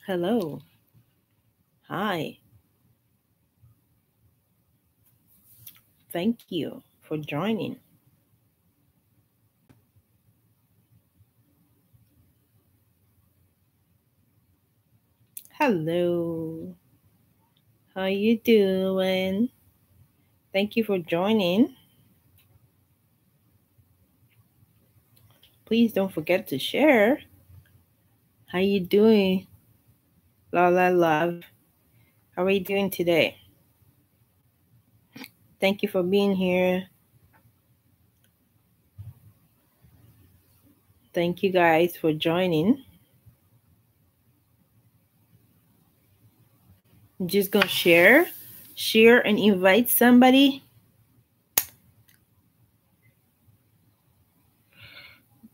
Hello. Hi. Thank you for joining. Hello. How you doing? Thank you for joining. Please don't forget to share. How you doing? La love. How are you doing today? Thank you for being here. Thank you guys for joining. I'm just gonna share and invite somebody.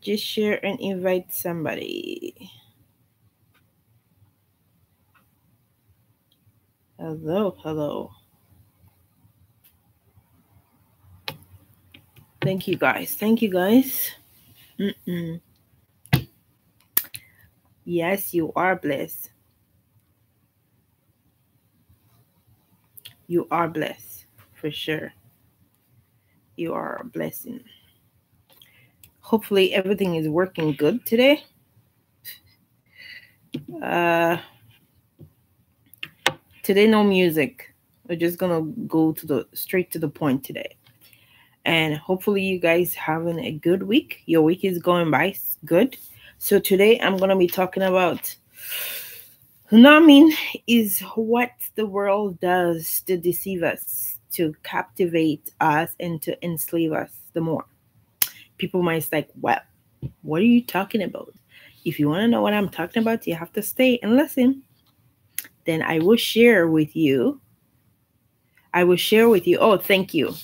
Just share and invite somebody. Hello. Thank you guys. Mm-mm. Yes, you are blessed. You are blessed for sure. You are a blessing. Hopefully, everything is working good today. Uh, Today, no music. We're just gonna go to the straight to the point today. And hopefully, you guys having a good week. Your week is going by good. So today, I'm gonna be talking about numbing is what the world does to deceive us, to captivate us, and to enslave us the more. People might like, well, what are you talking about? If you want to know what I'm talking about, you have to stay and listen. Then I will share with you. Oh, thank you.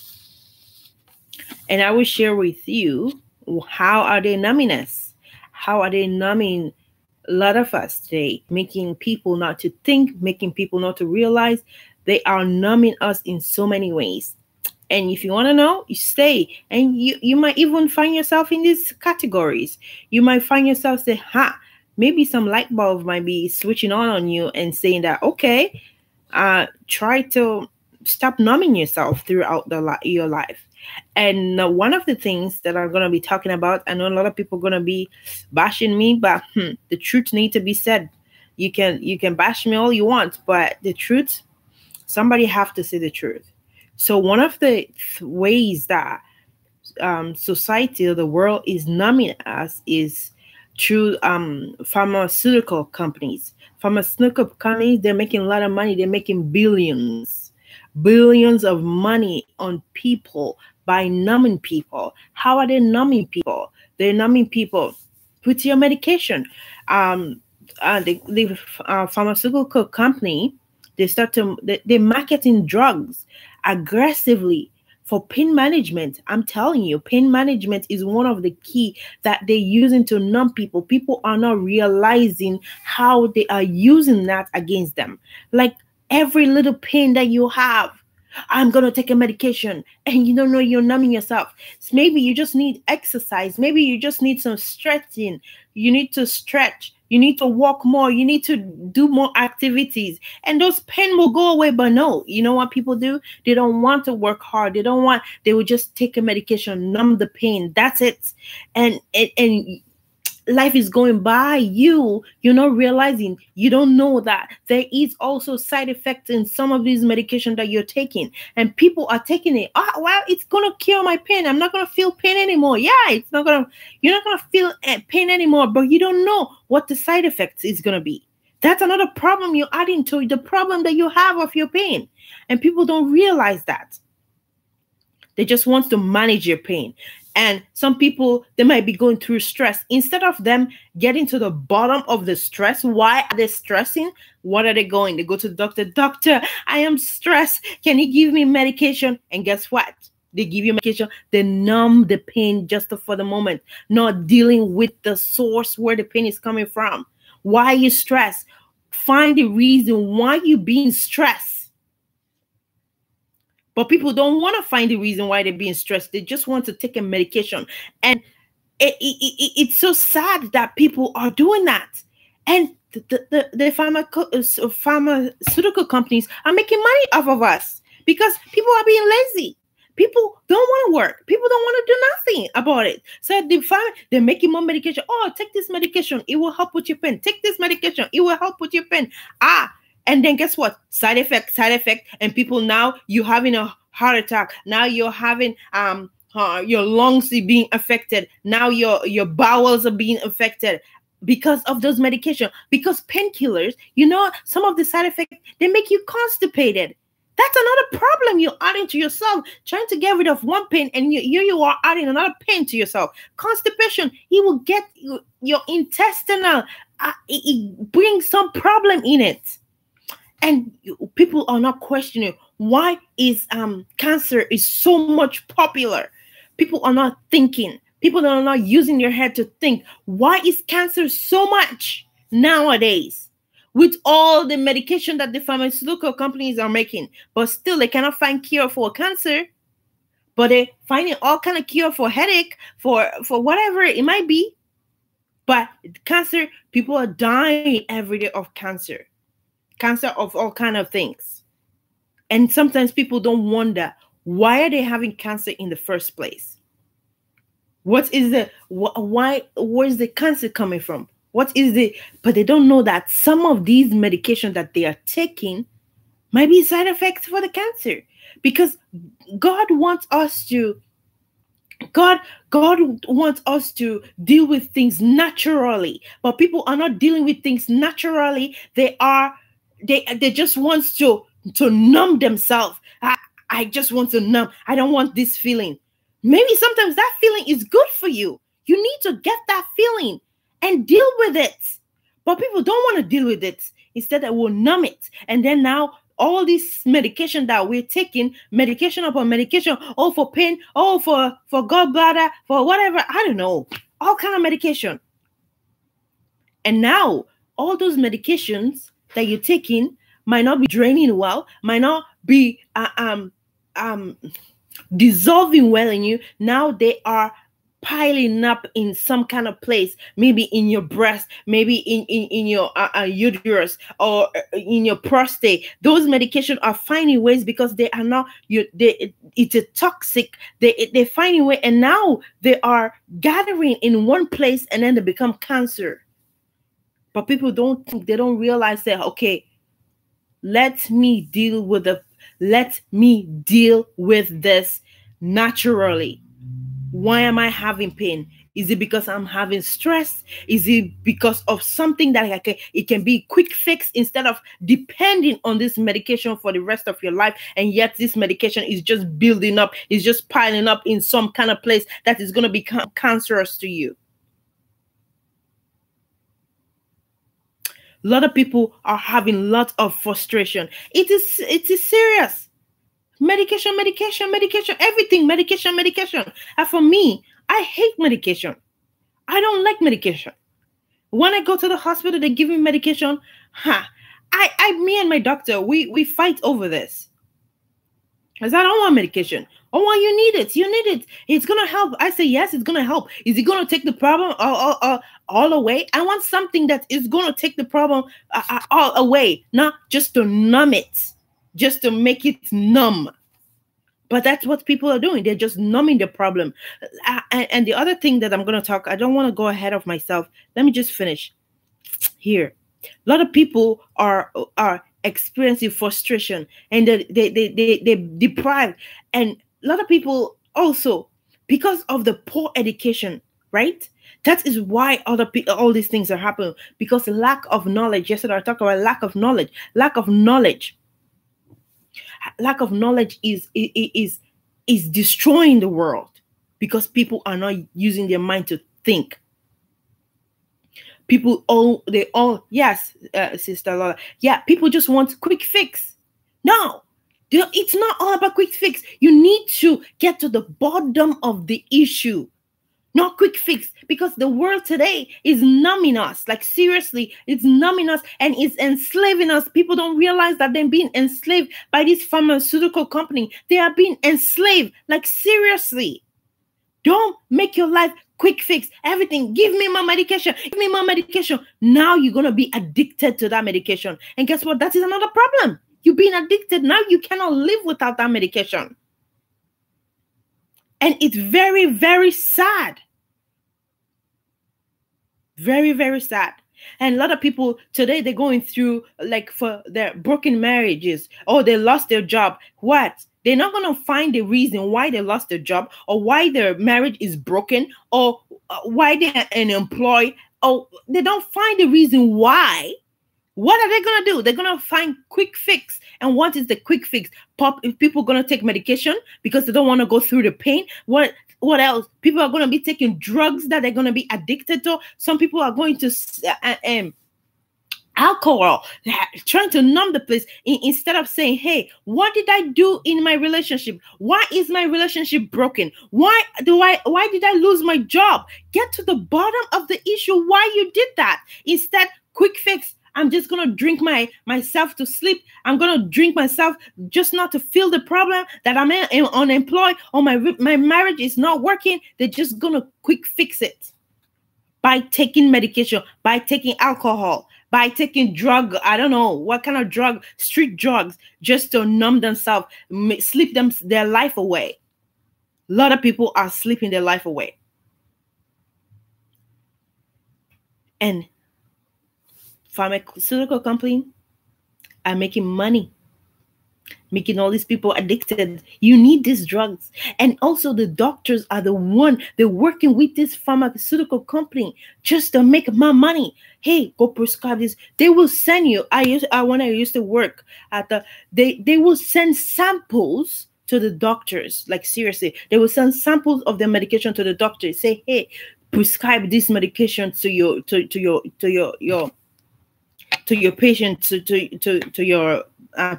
And I will share with you how are they numbing us? How are they numbing a lot of us today, making people not to think, making people not to realize they are numbing us in so many ways. And if you want to know, you stay. And you might even find yourself in these categories. You might find yourself say, maybe some light bulb might be switching on you and saying that, okay, try to stop numbing yourself throughout your life. And one of the things that I'm going to be talking about, I know a lot of people are going to be bashing me, but the truth needs to be said. You can bash me all you want, but the truth, somebody have to say the truth. So one of the ways that society or the world is numbing us is through pharmaceutical companies. Pharmaceutical companies, they're making a lot of money. They're making billions of money on people by numbing people. How are they numbing people? They're numbing people with your medication. The pharmaceutical company, they marketing drugs aggressively for pain management. I'm telling you, pain management is one of the key that they're using to numb people. People are not realizing how they are using that against them. Like every little pain that you have, I'm going to take a medication, and you don't know you're numbing yourself. So maybe you just need exercise. Maybe you just need some stretching. You need to stretch. You need to walk more. You need to do more activities. And those pain will go away. But no, you know what people do? They don't want to work hard. They will just take a medication, numb the pain. That's it. And life is going by you're not realizing, you don't know that there is also side effects in some of these medication that you're taking, and people are taking it. Well, it's gonna cure my pain, I'm not gonna feel pain anymore. You're not gonna feel pain anymore, but you don't know what the side effects is gonna be. That's another problem you're adding to the problem that you have of your pain, and people don't realize that. They just want to manage your pain. And some people, they might be going through stress. Instead of them getting to the bottom of the stress, why are they stressing? What are they going? They go to the doctor. Doctor, I am stressed. Can you give me medication? And guess what? They give you medication. They numb the pain just for the moment, not dealing with the source where the pain is coming from. Why are you stressed? Find the reason why you're being stressed. But people don't want to find the reason why they're being stressed. They just want to take a medication. And it's so sad that people are doing that. And the pharmaceutical companies are making money off of us because people are being lazy. People don't want to work. People don't want to do nothing about it. So they're making more medication. Oh, take this medication. It will help with your pain. Take this medication. It will help with your pain. And then guess what? Side effect. And people, now you're having a heart attack. Now you're having your lungs being affected. Now your bowels are being affected because of those medication. Because painkillers, some of the side effects, they make you constipated. That's another problem you're adding to yourself, trying to get rid of one pain, and you are adding another pain to yourself. Constipation, it will get your intestinal, it brings some problem in it. And people are not questioning why is cancer is so much popular. People are not thinking. People are not using their head to think. Why is cancer so much nowadays? With all the medication that the pharmaceutical companies are making, but still they cannot find cure for cancer. But they're finding all kind of cure for headache, for whatever it might be. But cancer, people are dying every day of cancer. Cancer of all kind of things. And sometimes people don't wonder, why are they having cancer in the first place? Where's the cancer coming from? But they don't know that some of these medications that they are taking might be side effects for the cancer. Because God wants us to deal with things naturally. But people are not dealing with things naturally. They just want to numb themselves. I just want to numb. I don't want this feeling. Maybe sometimes that feeling is good for you. You need to get that feeling and deal with it. But people don't want to deal with it. Instead, they will numb it. And then now, all this medication that we're taking, medication upon medication, all for pain, all for gallbladder, for whatever, I don't know, all kind of medication. And now, all those medications that you're taking might not be draining well, might not be dissolving well in you. Now they are piling up in some kind of place, maybe in your breast, maybe in your uterus, or in your prostate. Those medications are finding ways, because they are not it's a toxic. They find a way, and now they are gathering in one place, and then they become cancer. But people don't think, they don't realize that, okay, let me deal with this naturally. Why am I having pain? Is it because I'm having stress? Is it because of something that it can be quick fix, instead of depending on this medication for the rest of your life? And yet this medication is just building up, is just piling up in some kind of place that is going to become cancerous to you. A lot of people are having lots of frustration. It is serious. Medication, everything, medication. And for me, I hate medication. I don't like medication. When I go to the hospital, they give me medication. Me and my doctor, we fight over this. Because I don't want medication. Oh, well, you need it. It's going to help. I say, yes, it's going to help. Is it going to take the problem all away? I want something that is going to take the problem all away, not just to numb it, just to make it numb. But that's what people are doing. They're just numbing the problem. And the other thing that I'm going to talk, I don't want to go ahead of myself. Let me just finish here. A lot of people are experiencing frustration, and they deprived. And a lot of people also, because of the poor education, right? That is why all these things are happening, because lack of knowledge. Yesterday I talked about lack of knowledge. Lack of knowledge is destroying the world, because people are not using their mind to think. People yes, Sister Lola. Yeah, people just want quick fix. No, it's not all about quick fix. You need to get to the bottom of the issue, not quick fix, because the world today is numbing us. Like, seriously, it's numbing us and it's enslaving us. People don't realize that they're being enslaved by this pharmaceutical company. They are being enslaved. Like, seriously, don't make your life quick fix, everything. Give me my medication. Give me my medication. Now you're going to be addicted to that medication. And guess what? That is another problem. You're being addicted. Now you cannot live without that medication. And it's very, very sad. Very, very sad. And a lot of people today, they're going through like for their broken marriages. Oh, they lost their job. What? They're not going to find the reason why they lost their job or why their marriage is broken or why they're unemployed. Or they don't find the reason why. What are they going to do? They're going to find quick fix. And what is the quick fix? If people are going to take medication because they don't want to go through the pain. What else? People are going to be taking drugs that they're going to be addicted to. Some people are going to alcohol, trying to numb the place instead of saying, hey, what did I do in my relationship? Why is my relationship broken? Why did I lose my job? Get to the bottom of the issue why you did that. Instead, quick fix. I'm just going to drink myself to sleep. I'm going to drink myself just not to feel the problem that I'm unemployed or my marriage is not working. They're just going to quick fix it by taking medication, by taking alcohol, by taking drug. I don't know what kind of drug, street drugs, just to numb themselves, sleep their life away. A lot of people are sleeping their life away. And pharmaceutical company are making money, making all these people addicted. You need these drugs. And also the doctors are the one, they're working with this pharmaceutical company just to make more money. Hey, go prescribe this. They will send you. When I used to work at they will send samples to the doctors. Like seriously, they will send samples of their medication to the doctor. Say, hey, prescribe this medication to your patient, to your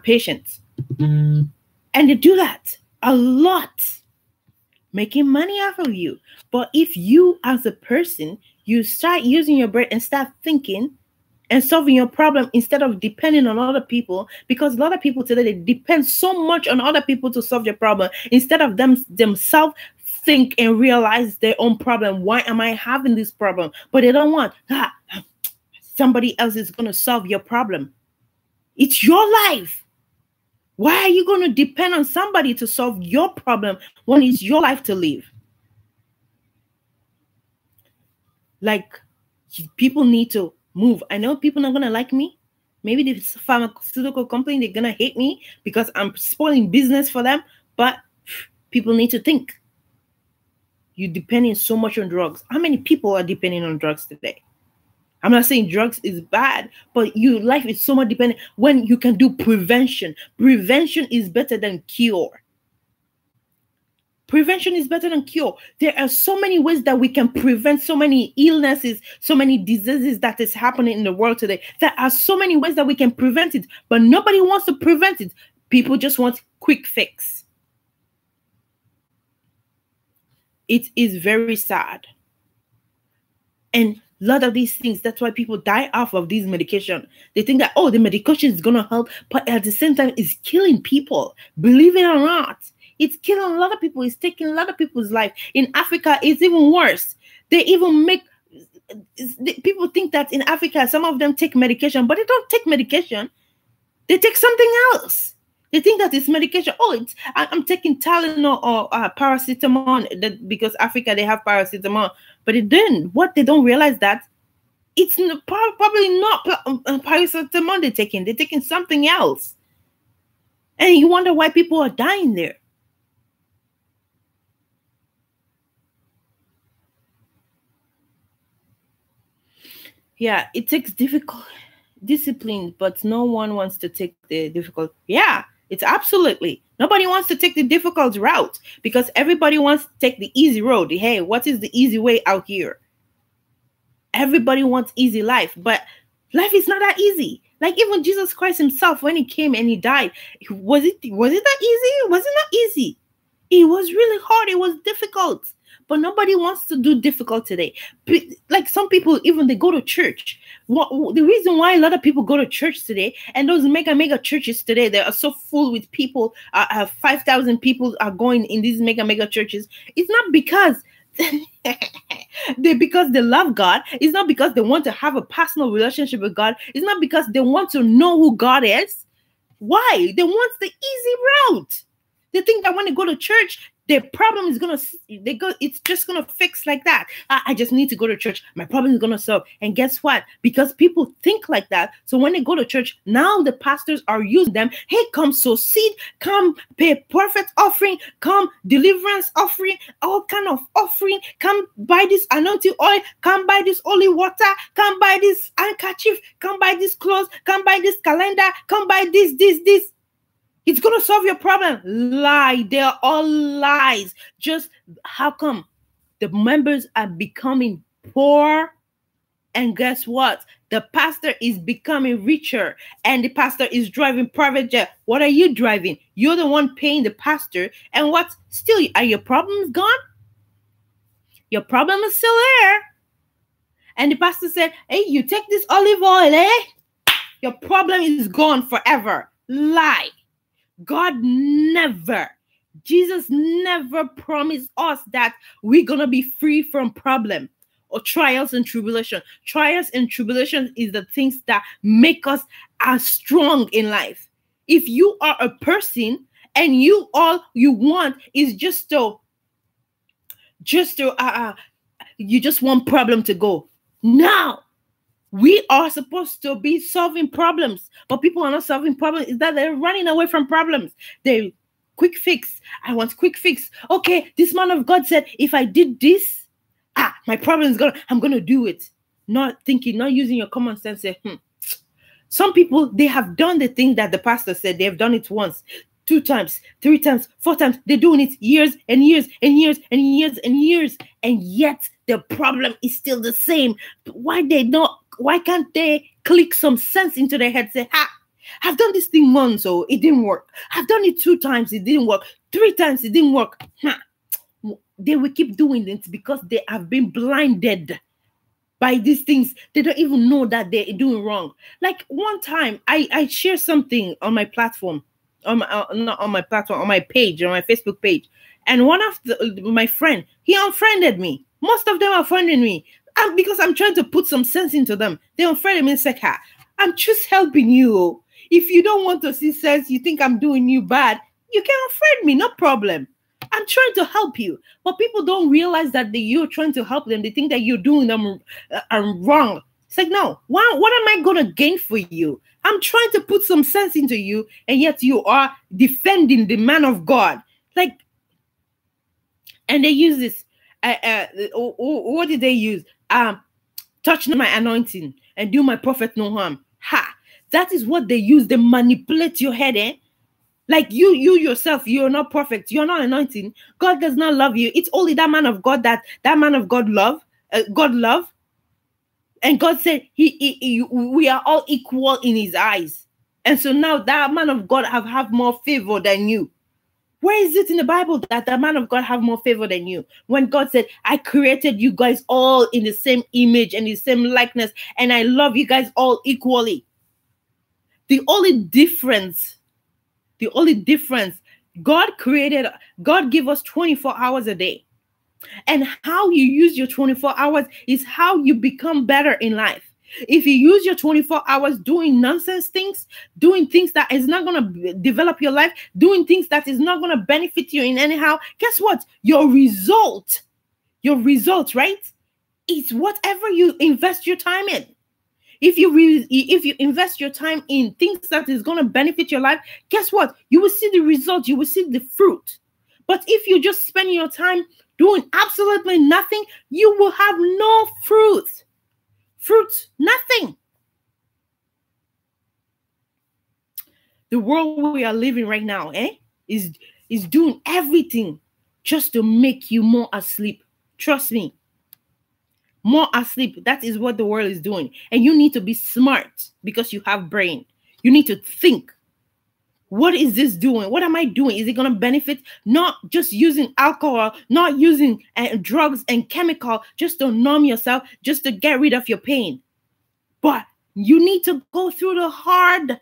patients. And they do that a lot, making money off of you. But if you as a person, you start using your brain and start thinking and solving your problem instead of depending on other people, because a lot of people today, they depend so much on other people to solve their problem instead of themselves think and realize their own problem. Why am I having this problem? But they don't want somebody else is going to solve your problem. It's your life. Why are you going to depend on somebody to solve your problem when it's your life to live? Like, people need to move. I know people are not going to like me. Maybe the pharmaceutical company, they're going to hate me because I'm spoiling business for them. But people need to think. You're depending so much on drugs. How many people are depending on drugs today? I'm not saying drugs is bad, but your life is so much dependent when you can do prevention. Prevention is better than cure. Prevention is better than cure. There are so many ways that we can prevent so many illnesses, so many diseases that is happening in the world today. There are so many ways that we can prevent it, but nobody wants to prevent it. People just want quick fix. It is very sad. And a lot of these things, that's why people die off of these medication. They think that, oh, the medication is going to help, but at the same time, it's killing people. Believe it or not, it's killing a lot of people. It's taking a lot of people's life. In Africa, it's even worse. They even make, people think that in Africa, some of them take medication, but they don't take medication. They take something else. They think that it's medication. Oh, I'm taking Tylenol or paracetamol because Africa, they have paracetamol. But it didn't. What they don't realize that it's probably not paracetamol they're taking. They're taking something else. And you wonder why people are dying there. Yeah, it takes discipline, but no one wants to take the difficult. Yeah, it's absolutely. Nobody wants to take the difficult route because everybody wants to take the easy road. Hey, what is the easy way out here? Everybody wants easy life, but life is not that easy. Like even Jesus Christ himself, when he came and he died, was it that easy? Was it not easy? It was really hard. It was difficult. But nobody wants to do difficult today. Like some people, even they go to church. The reason why a lot of people go to church today, and those mega churches today, they are so full with people. 5,000 people are going in these mega churches. It's not because Because they love God. It's not because they want to have a personal relationship with God. It's not because they want to know who God is. Why? They want the easy route. They think that when they go to church, their problem is it's just gonna fix like that. I just need to go to church. My problem is gonna solve. And guess what? Because people think like that. So when they go to church, now the pastors are using them. Hey, come sow seed, come pay prophet offering, come deliverance offering, all kind of offering. Come buy this anointing oil, come buy this holy water, come buy this handkerchief, come buy this clothes, come buy this calendar, come buy this. It's going to solve your problem. Lie. They're all lies. Just how come the members are becoming poor? And guess what? The pastor is becoming richer and the pastor is driving private jet. What are you driving? You're the one paying the pastor. And what? Still, are your problems gone? Your problem is still there. And the pastor said, hey, you take this olive oil, your problem is gone forever. Lie. Jesus never promised us that we're going to be free from problem or trials and tribulation. Trials and tribulation is the things that make us strong in life. If you are a person and all you want is you just want problem to go. Now, we are supposed to be solving problems, but people are not solving problems. Is that they're running away from problems. They quick fix. I want quick fix. Okay, this man of God said, if I did this, my problem is I'm gonna do it. Not thinking, not using your common sense. Say, Some people, they have done the thing that the pastor said. They have done it once, 2 times, 3 times, 4 times. They're doing it years and years and years and years and years, and yet the problem is still the same. Why can't they click some sense into their head? Say, I've done this thing once, so it didn't work. I've done it 2 times, it didn't work. 3 times, it didn't work. They will keep doing it because they have been blinded by these things. They don't even know that they're doing wrong. Like one time, I shared something on my platform, not on my platform, on my page, on my Facebook page. And one of my friend, he unfriended me. Most of them are friending me. Because I'm trying to put some sense into them. They unfriended me and said, I'm just helping you. If you don't want to see sense, you think I'm doing you bad, you can unfriend me, no problem. I'm trying to help you. But people don't realize that you're trying to help them. They think that you're doing them wrong. It's like, no, what am I going to gain for you? I'm trying to put some sense into you, and yet you are defending the man of God. Like, and they use this. What did they use? Touch my anointing and do my prophet no harm. That is what they use. They manipulate your head, Like you yourself, you're not perfect. You're not anointing. God does not love you. It's only that man of God that man of God love. God love. And God said we are all equal in his eyes. And so now that man of God have more favor than you. Where is it in the Bible that the man of God have more favor than you? When God said, I created you guys all in the same image and the same likeness, and I love you guys all equally. The only difference, God gave us 24 hours a day. And how you use your 24 hours is how you become better in life. If you use your 24 hours doing nonsense things, doing things that is not going to develop your life, doing things that is not going to benefit you in anyhow, guess what? Your result, right, is whatever you invest your time in. If you invest your time in things that is going to benefit your life, guess what? You will see the result. You will see the fruit. But if you just spend your time doing absolutely nothing, you will have no fruit. Fruit, nothing. The world we are living right now, is doing everything just to make you more asleep. Trust me. More asleep. That is what the world is doing. And you need to be smart because you have brain. You need to think. What is this doing? What am I doing? Is it going to benefit? Not just using alcohol, not using drugs and chemical just to numb yourself, just to get rid of your pain. But you need to go through the hard,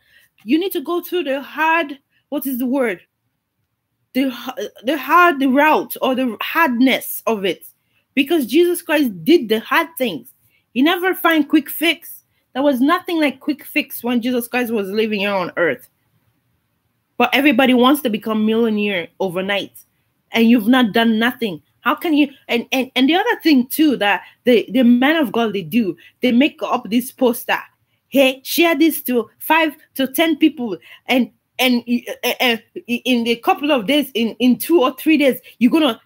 what is the word? The route or the hardness of it. because Jesus Christ did the hard things. He never find quick fix. There was nothing like quick fix when Jesus Christ was living here on earth. But everybody wants to become millionaire overnight, and you've not done nothing. How can you? And the other thing too that the men of God, they make up this poster. Hey, share this to 5 to 10 people, and in a couple of days, in 2 or 3 days, you're gonna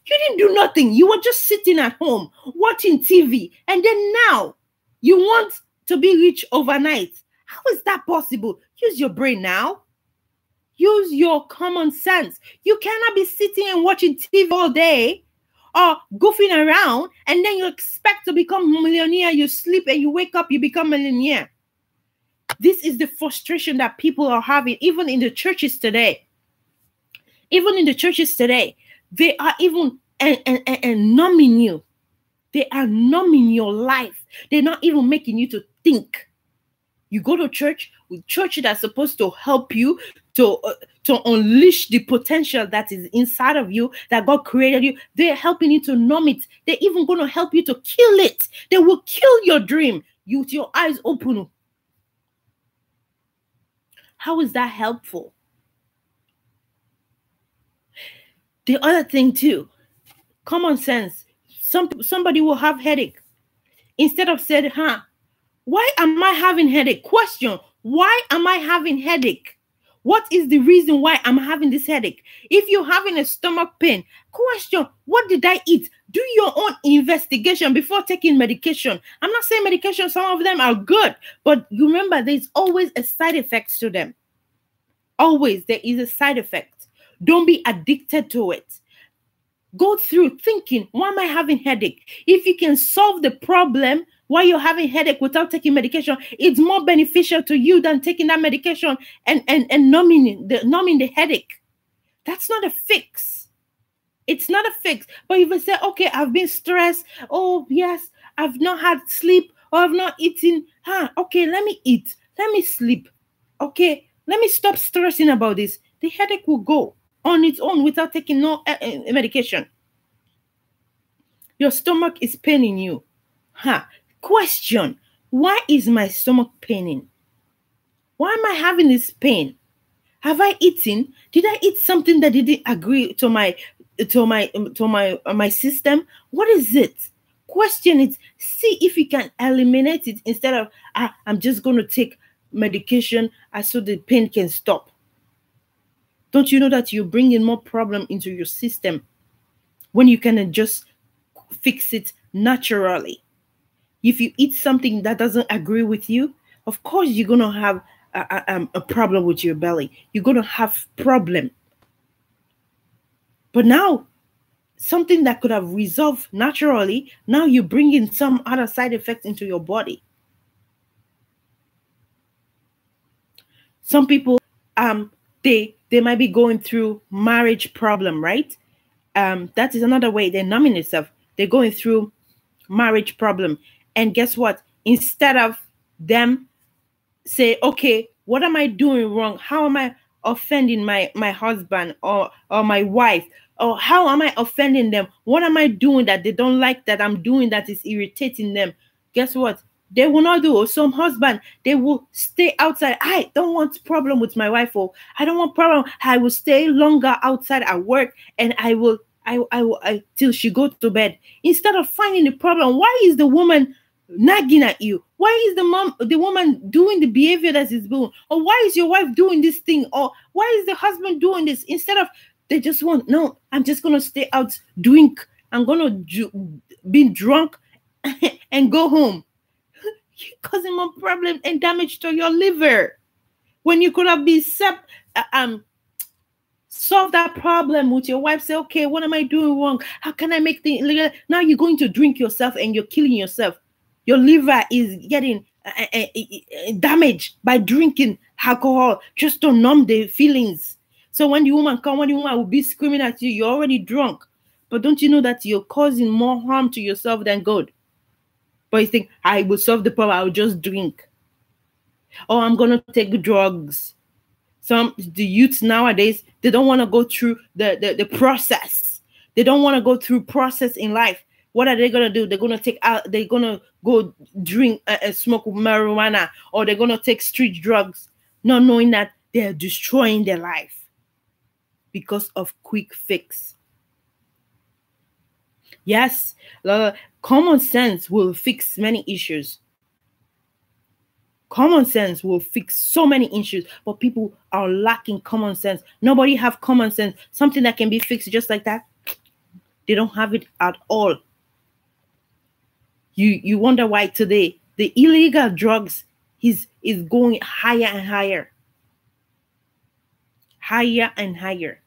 you didn't do nothing. You were just sitting at home watching TV, and then now you want to be rich overnight. How is that possible? Use your brain now. Use your common sense. You cannot be sitting and watching TV all day or goofing around, and then you expect to become a millionaire. You sleep and you wake up, you become a millionaire. This is the frustration that people are having, even in the churches today. Even in the churches today, they are even numbing you. They are numbing your life. They're not even making you to think. You go to church that's supposed to help you to unleash the potential that is inside of you, that God created you. They're helping you to numb it. They're even going to help you to kill it. They will kill your dream with your eyes open. How is that helpful? The other thing too, common sense. Somebody will have headache. Instead of saying, why am I having headache? Question, why am I having headache? What is the reason why I'm having this headache? If you're having a stomach pain, question, what did I eat? Do your own investigation before taking medication. I'm not saying medication, some of them are good, but you remember there's always a side effect to them. Always there is a side effect. Don't be addicted to it. Go through thinking, why am I having headache? If you can solve the problem while you're having headache without taking medication, it's more beneficial to you than taking that medication and numbing the headache. That's not a fix. It's not a fix. But if you say, okay, I've been stressed. Oh, yes, I've not had sleep, or I've not eaten. Okay, let me eat. Let me sleep. Okay, let me stop stressing about this. The headache will go on its own without taking no medication. Your stomach is paining you. Question, why is my stomach paining? Why am I having this pain? Have I eaten? Did I eat something that didn't agree to my system? What is it? Question it. See if you can eliminate it instead of I'm just going to take medication so the pain can stop. Don't you know that you're bringing more problem into your system when you can just fix it naturally? If you eat something that doesn't agree with you, of course you're going to have a problem with your belly. You're going to have problem. But now, something that could have resolved naturally, now you bring in some other side effects into your body. Some people, they might be going through marriage problem, right? That is another way they're numbing themselves. They're going through marriage problem. And guess what? Instead of them say, okay, what am I doing wrong? How am I offending my husband or my wife? Or how am I offending them? What am I doing that they don't like that I'm doing that is irritating them? Guess what? They will not do. Some husband, they will stay outside. I don't want problem with my wife. Or I don't want problem. I will stay longer outside at work, and I will till she go to bed. Instead of finding the problem, why is the woman nagging at you? Why is the woman doing the behavior that is doing? Or why is your wife doing this thing? Or why is the husband doing this? Instead of they just want, no, I'm just gonna stay out, drink. I'm gonna be drunk and go home. You're causing more problem and damage to your liver when you could have been solve that problem with your wife. Say, okay, what am I doing wrong? How can I make the now you're going to drink yourself and you're killing yourself. Your liver is getting damaged by drinking alcohol just to numb the feelings. So when the woman will be screaming at you, you're already drunk. But don't you know that you're causing more harm to yourself than good? But you think, I will solve the problem, I will just drink. Or I'm going to take drugs. The youths nowadays, they don't want to go through the process. They don't want to go through process in life. What are they gonna do? They're gonna take out. They're gonna go drink and smoke marijuana, or they're gonna take street drugs, not knowing that they're destroying their life because of quick fix. Yes, common sense will fix many issues. Common sense will fix so many issues, but people are lacking common sense. Nobody have common sense. Something that can be fixed just like that, they don't have it at all. You wonder why today the illegal drugs is going higher and higher. Higher and higher.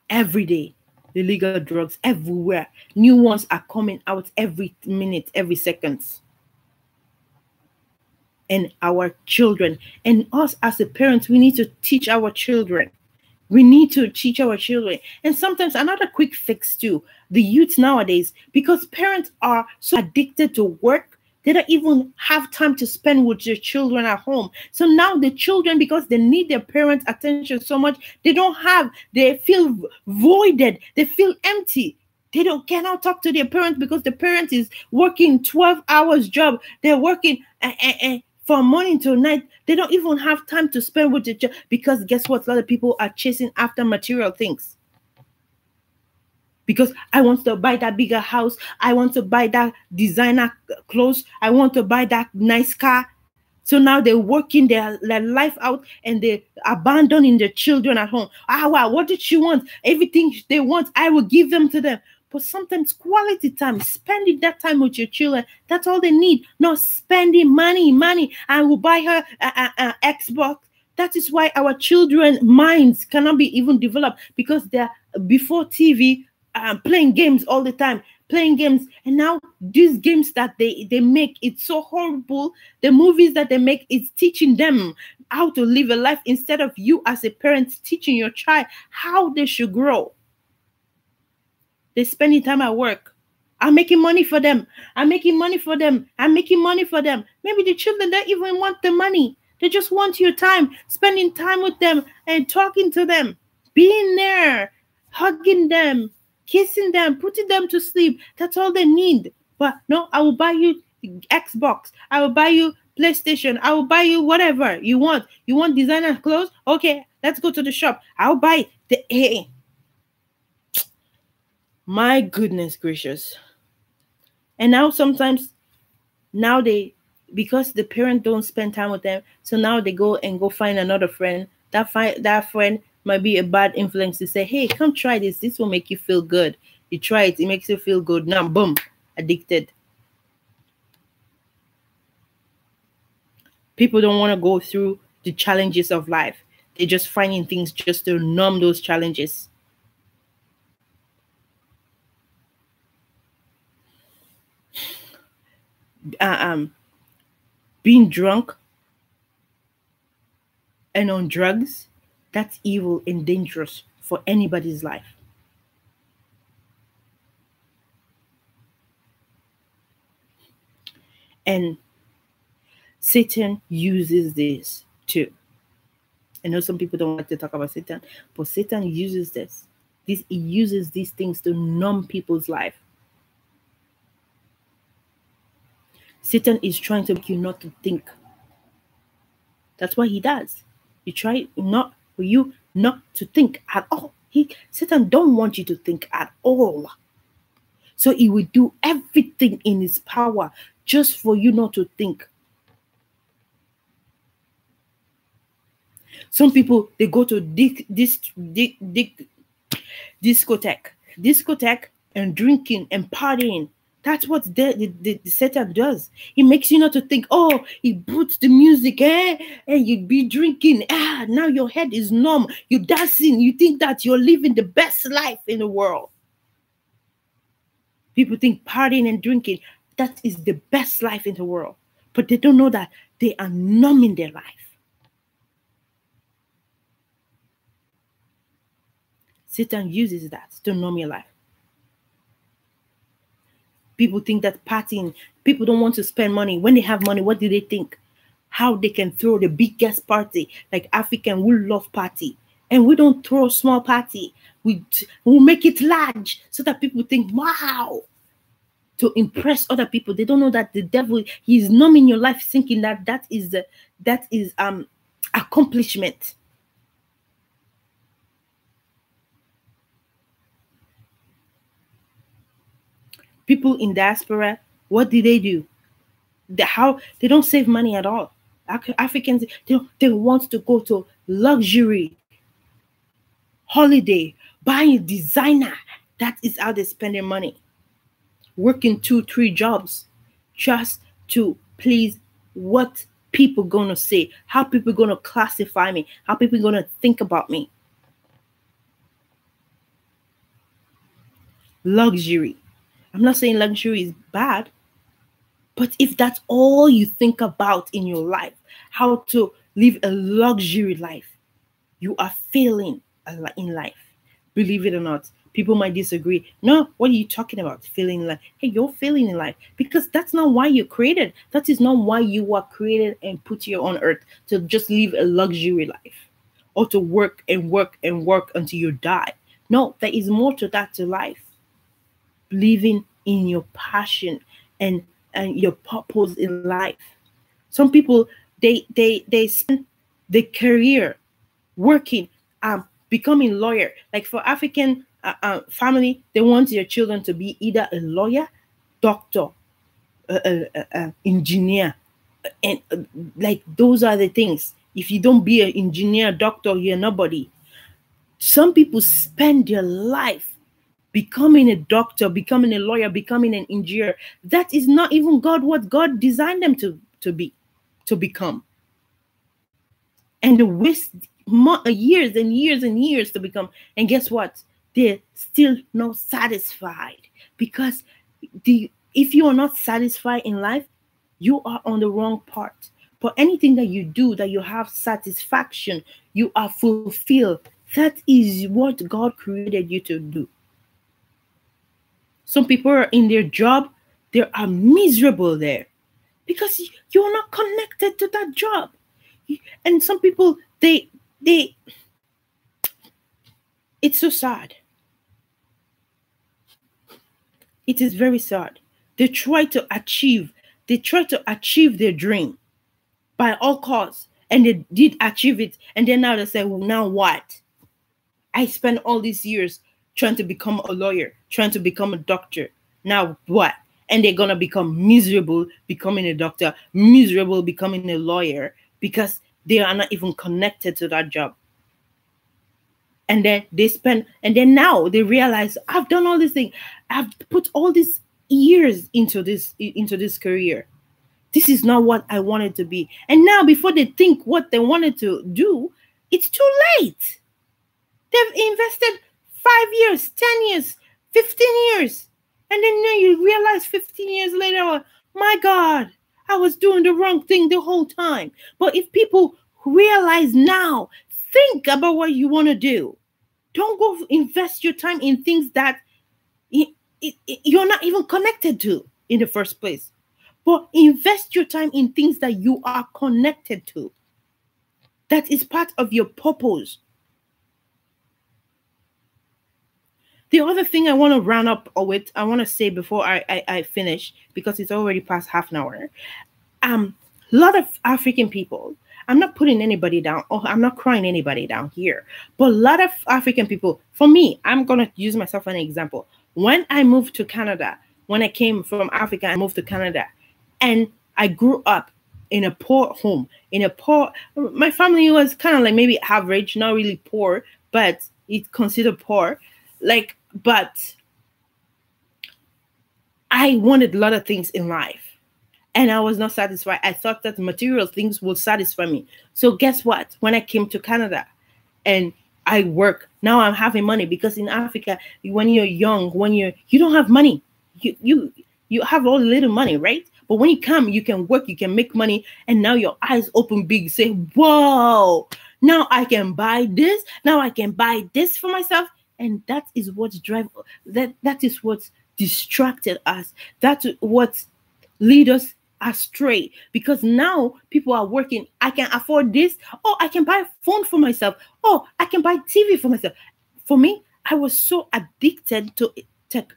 Every day, the illegal drugs everywhere. New ones are coming out every minute, every second. And our children and us as a parent, we need to teach our children. We need to teach our children. And sometimes another quick fix too, the youth nowadays, because parents are so addicted to work, they don't even have time to spend with their children at home. So now the children, because they need their parents' attention so much, they feel voided, they feel empty. They cannot talk to their parents because the parent is working 12 hours job. They're working from morning till night. They don't even have time to spend with the child, because guess what? A lot of people are chasing after material things. Because I want to buy that bigger house. I want to buy that designer clothes. I want to buy that nice car. So now they're working their life out and they're abandoning their children at home. Wow, what did she want? Everything they want, I will give them to them. But sometimes quality time, spending that time with your children, that's all they need. Not spending money. I will buy her an Xbox. That is why our children's minds cannot be even developed, because they're before TV, playing games all the time, playing games. And now these games that they make, it's so horrible. The movies that they make, it's teaching them how to live a life instead of you as a parent teaching your child how they should grow. They're spending time at work. I'm making money for them. I'm making money for them. I'm making money for them. Maybe the children don't even want the money. They just want your time, spending time with them and talking to them, being there, hugging them, kissing them, putting them to sleep. That's all they need. But no, I will buy you Xbox. I will buy you PlayStation. I will buy you whatever you want. You want designer clothes? Okay, let's go to the shop. I'll buy the My goodness gracious. And now sometimes, because the parent don't spend time with them, so now they go find another friend. That friend might be a bad influence to say, hey, come try this. This will make you feel good. You try it. It makes you feel good. Now, boom, addicted. People don't want to go through the challenges of life. They're just finding things just to numb those challenges. Being drunk and on drugs, that's evil and dangerous for anybody's life. And Satan uses this too. I know some people don't like to talk about Satan, but Satan uses this. He uses these things to numb people's life. Satan is trying to make you not to think. That's what he does. He tries not for you not to think at all. Satan don't want you to think at all. So he will do everything in his power just for you not to think. Some people, they go to discotheque and drinking and partying. That's what the Satan does. He makes you not to think. Oh, he puts the music, and you be drinking. Now your head is numb. You're dancing. You think that you're living the best life in the world. People think partying and drinking, that is the best life in the world. But they don't know that they are numbing their life. Satan uses that to numb your life. People think that partying, people don't want to spend money. When they have money, what do they think? How they can throw the biggest party, like African, we love party. And we don't throw a small party. We'll make it large so that people think, wow, to impress other people. They don't know that the devil, he's numbing your life, thinking that that is accomplishment. People in diaspora, what do? They don't save money at all. Africans, they want to go to luxury holiday, buying designer. That is how they spend their money. Working 2-3 jobs just to please what people gonna say, how people gonna classify me, how people gonna think about me. Luxury. I'm not saying luxury is bad, but if that's all you think about in your life, how to live a luxury life, you are failing in life. Believe it or not. People might disagree. No, what are you talking about? Failing in life. Hey, you're failing in life because that's not why you're created. That is not why you were created and put here on earth, to just live a luxury life or to work and work and work until you die. No, there is more to that to life. Living in your passion and your purpose in life. Some people, they spend their career working, becoming lawyer. Like for African family, they want your children to be either a lawyer, doctor, engineer, and like those are the things. If you don't be an engineer, doctor, you're nobody. Some people spend their life becoming a doctor, becoming a lawyer, becoming an engineer. That is not even what God designed them to become. And they waste years and years and years to become. And guess what? They're still not satisfied, because if you are not satisfied in life, you are on the wrong part. For anything that you do, that you have satisfaction, you are fulfilled. That is what God created you to do. Some people are in their job, they are miserable there because you are not connected to that job. And some people, it's so sad. It is very sad. They try to achieve their dream by all costs, and they did achieve it. And then now they say, well, now what? I spent all these years trying to become a lawyer, trying to become a doctor. Now what? And they're going to become miserable becoming a doctor, miserable becoming a lawyer, because they are not even connected to that job. And then now they realize, I've done all these things. I've put all these years into this career. This is not what I wanted to be. And now before they think what they wanted to do, it's too late. They've invested 5 years, 10 years, 15 years. And then you realize 15 years later, my God, I was doing the wrong thing the whole time. But if people realize now, think about what you want to do. Don't go invest your time in things that you're not even connected to in the first place. But invest your time in things that you are connected to. That is part of your purpose. The other thing I want to round up with, I want to say before I finish, because it's already past half an hour. A lot of African people, I'm not putting anybody down, or I'm not crying anybody down here, but a lot of African people, for me, I'm going to use myself as an example. When I moved to Canada, when I came from Africa, I moved to Canada, and I grew up in a poor home, my family was kind of like maybe average, not really poor, but it's considered poor. But I wanted a lot of things in life, and I was not satisfied. I thought that material things would satisfy me. So guess what? When I came to Canada and I work, now I'm having money, because in Africa, when you're young, you don't have money. You have all little money, right? But when you come, you can work, you can make money, and now your eyes open big, say, whoa, now I can buy this, now I can buy this for myself. And that is what's that is what's distracted us. That's what lead us astray, because now people are working. I can afford this. Oh, I can buy a phone for myself. Oh, I can buy TV for myself. For me, I was so addicted to tech,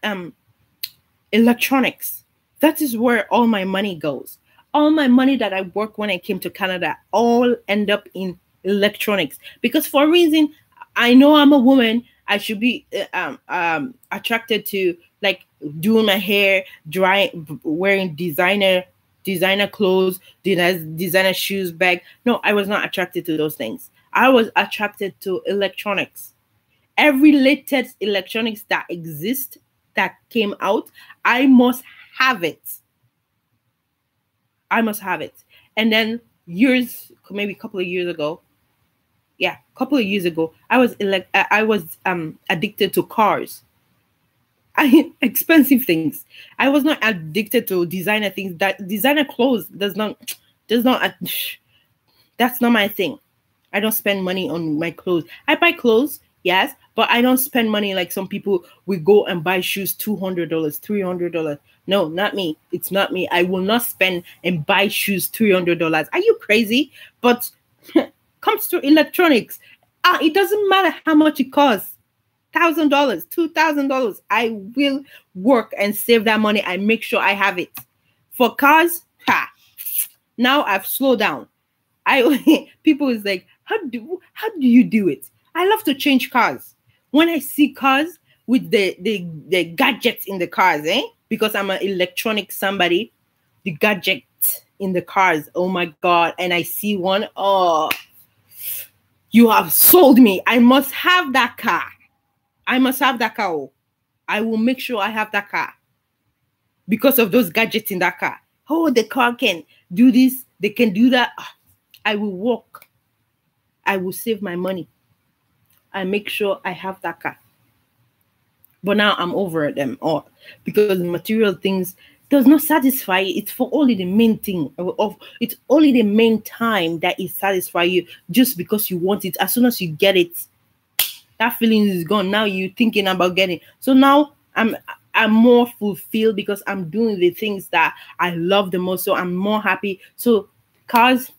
electronics. That is where all my money goes. All my money that I work when I came to Canada all end up in electronics, because for a reason, I know I'm a woman. I should be attracted to like doing my hair, dry, wearing designer clothes, designer shoes, bag. No, I was not attracted to those things. I was attracted to electronics. Every latest electronics that exists, that came out, I must have it. I must have it. And then years, maybe a couple of years ago, yeah, a couple of years ago, I was addicted to cars. Expensive things. I was not addicted to designer things. That designer clothes does not that's not my thing. I don't spend money on my clothes. I buy clothes, yes, but I don't spend money like some people will go and buy shoes $200, $300. No, not me. It's not me. I will not spend and buy shoes $300. Are you crazy? But comes to electronics, it doesn't matter how much it costs. $1,000, $2,000. I will work and save that money. I make sure I have it. For cars, now I've slowed down. People is like, how do you do it? I love to change cars. When I see cars with the gadgets in the cars, because I'm an electronic somebody, the gadget in the cars, oh my God. And I see one, oh, you have sold me. I must have that car. I must have that car. Oh. I will make sure I have that car because of those gadgets in that car. Oh, the car can do this. They can do that. I will walk. I will save my money. I make sure I have that car. But now I'm over them all because material things does not satisfy you. It's for only the main thing. It's only the main time that it satisfies you just because you want it. As soon as you get it, that feeling is gone. Now you're thinking about getting. So now I'm more fulfilled because I'm doing the things that I love the most. So I'm more happy. So cars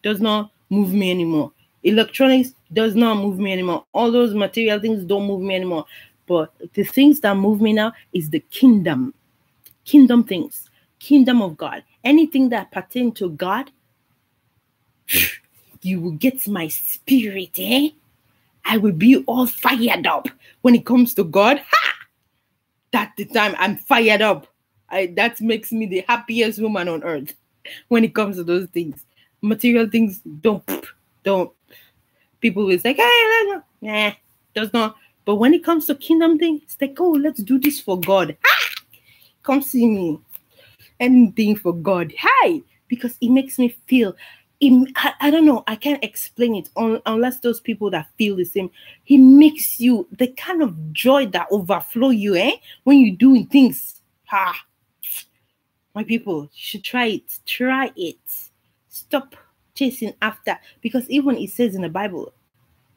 does not move me anymore. Electronics does not move me anymore. All those material things don't move me anymore. But the things that move me now is the kingdom things, kingdom of God. Anything that pertains to God, you will get my spirit, I will be all fired up when it comes to God. That's the time I'm fired up. That makes me the happiest woman on earth when it comes to those things. Material things don't. People will say, hey, does not. But when it comes to kingdom things, it's like, oh, let's do this for God. Come see me. Anything for God. Hi. Because it makes me feel. I don't know. I can't explain it unless those people that feel the same. He makes you the kind of joy that overflow you, when you're doing things. My people, you should try it. Try it. Stop chasing after. Because even it says in the Bible,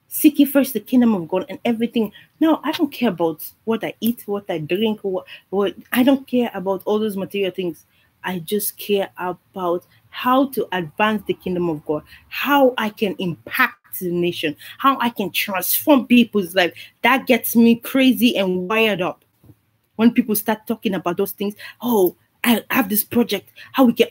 seek ye first the kingdom of God and everything. No, I don't care about what I eat, what I drink, what I don't care about all those material things. I just care about how to advance the kingdom of God, how I can impact the nation, how I can transform people's life. That gets me crazy and wired up. When people start talking about those things, oh, I have this project, how we can,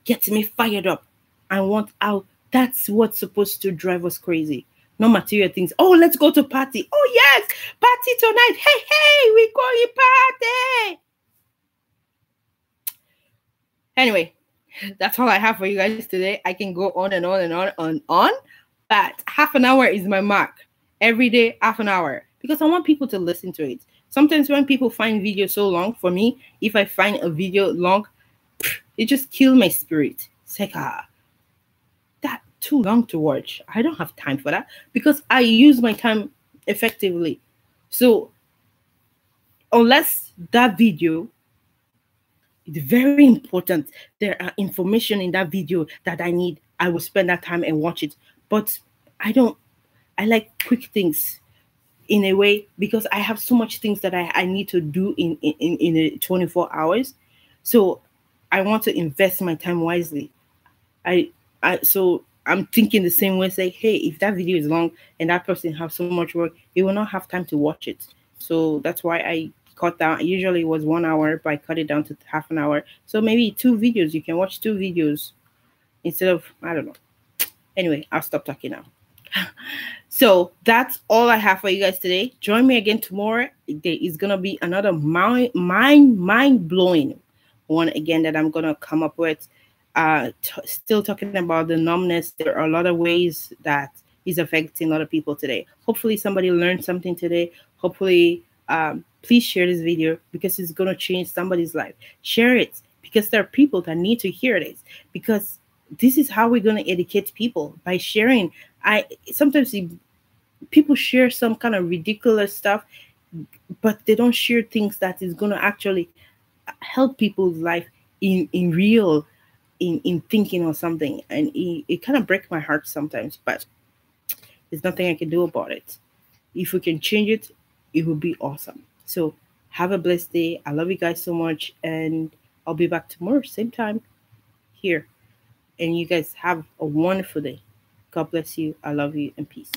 get me fired up. I want out. That's what's supposed to drive us crazy. No material things. Oh, let's go to party. Oh, yes, party tonight. Hey, we going party. Anyway, that's all I have for you guys today. I can go on and on and on and on, but half an hour is my mark. Every day, half an hour, because I want people to listen to it. Sometimes when people find videos so long, for me, if I find a video long, it just kills my spirit. It's like, that too long to watch. I don't have time for that because I use my time effectively. So unless that video, it's very important, there are information in that video that I need, I will spend that time and watch it. But I like quick things in a way because I have so much things that I need to do in 24 hours. So I want to invest my time wisely. So I'm thinking the same way, say, hey, if that video is long and that person have so much work, he will not have time to watch it. So that's why I cut down. Usually it was 1 hour, but I cut it down to half an hour. So maybe 2 videos. You can watch 2 videos instead of, I don't know. Anyway, I'll stop talking now. So that's all I have for you guys today. Join me again tomorrow. There is gonna be another mind blowing one again that I'm gonna come up with. Still talking about the numbness. There are a lot of ways that is affecting a lot of people today. Hopefully, somebody learned something today. Hopefully, please share this video because it's gonna change somebody's life. Share it because there are people that need to hear this, because this is how we're going to educate people, by sharing. I sometimes people share some kind of ridiculous stuff, but they don't share things that is going to actually help people's life in real, in thinking or something. And it kind of breaks my heart sometimes, but there's nothing I can do about it. If we can change it, it would be awesome. So have a blessed day. I love you guys so much, and I'll be back tomorrow same time here. And you guys have a wonderful day. God bless you. I love you, and peace.